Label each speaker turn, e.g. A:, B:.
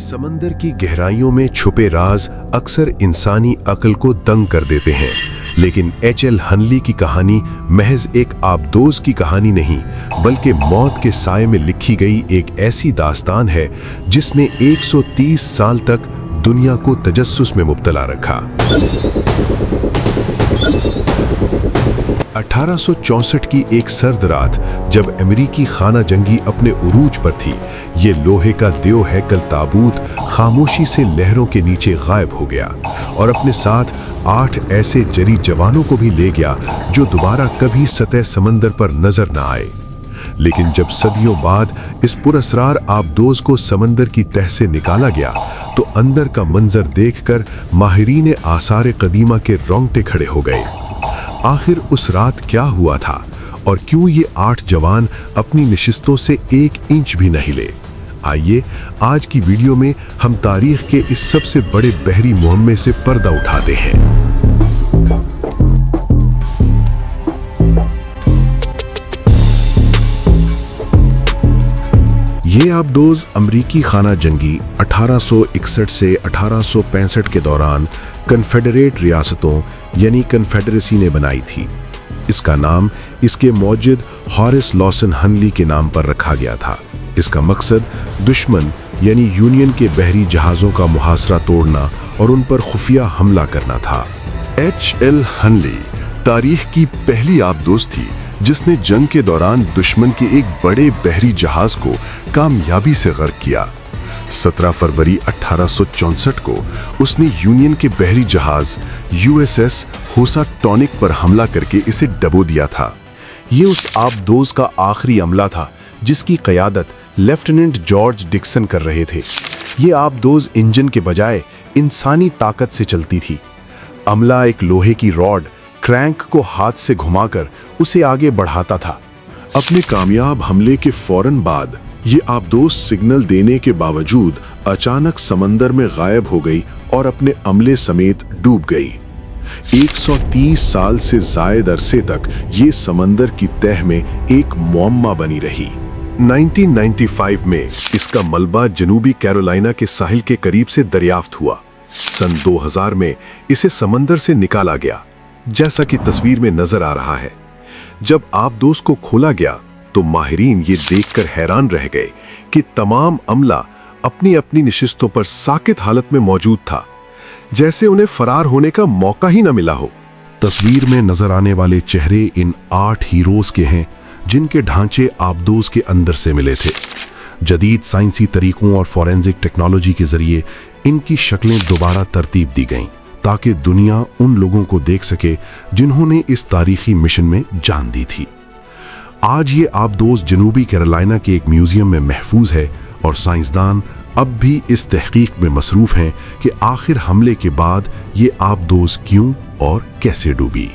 A: समंदर की गहराइयों में छुपे राज अक्सर इंसानी अक्ल को दंग कर देते हैं, लेकिन एच.एल. हनली की कहानी महज एक आबदोज की कहानी नहीं, बल्कि मौत के साए में लिखी गई एक ऐसी दास्तान है जिसने 130 साल तक दुनिया को तजस्सुस में मुब्तला रखा। 1864 की एक सर्द रात जब अमेरिकी खाना जंगी अपने उरूज पर थी, ये लोहे का देव हैकल ताबूत खामोशी से लहरों के नीचे गायब हो गया और अपने साथ 8 ऐसे जरी जवानों को भी ले गया जो दोबारा कभी सतह समंदर पर नजर न आए। लेकिन जब सदियों बाद इस पुरअसरार आबदोज को समंदर की तह से निकाला गया तो अंदर का मंजर देखकर माहिरीन आसार कदीमा के रोंगटे खड़े हो गए। आखिर उस रात क्या हुआ था और क्यों ये 8 जवान अपनी नशिस्तों से 1 इंच भी न हिले? आइए आज की वीडियो में हम तारीख के इस सबसे बड़े बहरी मुहम्मे से पर्दा उठाते हैं। ये आबदोज अमरीकी खाना जंगी 1861 से 1865 के दौरान कन्फेडरेट रियासतों यानी कन्फेडरेसी ने बनाई थी। इसका नाम इसके मौजूद हॉरिस लॉसन हनली के नाम पर रखा गया था। इसका मकसद दुश्मन यानी यूनियन के बहरी जहाज़ों का मुहासरा तोड़ना और उन पर खुफिया हमला करना था। एच.एल. हनली तारीख की पहली आबदोज थी जिसने जंग के दौरान दुश्मन के एक बड़े बहरी जहाज को कामयाबी से गर्क किया। 17 फरवरी 1864 को उसने यूनियन के बहरी जहाज यूएसएस होसाटॉनिक पर हमला करके इसे डबो दिया था। ये उस आबदोज का आखिरी हमला था जिसकी क़यादत लेफ्टिनेंट जॉर्ज डिक्सन कर रहे थे। ये आबदोज इंजन के बजाय इंसानी ताकत से चलती थी। अमला एक लोहे की रॉड क्रैंक को हाथ से घुमाकर उसे आगे बढ़ाता था। अपने कामयाब हमले के फौरन बाद ये आबदोज सिग्नल देने के बावजूद अचानक समंदर में गायब हो गई और अपने अमले समेत डूब गई। 130 साल से जायद अरसे तक ये समंदर की तह में एक मुअम्मा बनी रही। 1995 में इसका मलबा जनूबी कैरोलिना के साहिल के करीब से दरियाफ्त हुआ। सन 2000 में इसे समंदर से निकाला गया, जैसा कि तस्वीर में नजर आ रहा है। जब आबदोज को खोला गया तो माहिरीन ये देखकर हैरान रह गए कि तमाम अमला अपनी अपनी नशिस्तों पर साकित हालत में मौजूद था, जैसे उन्हें फरार होने का मौका ही न मिला हो। तस्वीर में नजर आने वाले चेहरे इन 8 हीरोज के हैं जिनके ढांचे आबदोज के अंदर से मिले थे। जदीद साइंसी तरीकों और फॉरेंसिक टेक्नोलॉजी के जरिए इनकी शक्लें दोबारा तरतीब दी गईं ताकि दुनिया उन लोगों को देख सके जिन्होंने इस तारीखी मिशन में जान दी थी। आज ये आबदोज जनूबी कैरोलिना के एक म्यूजियम में महफूज है और साइंसदान अब भी इस तहकीक में मसरूफ हैं कि आखिर हमले के बाद ये आबदोज क्यों और कैसे डूबी।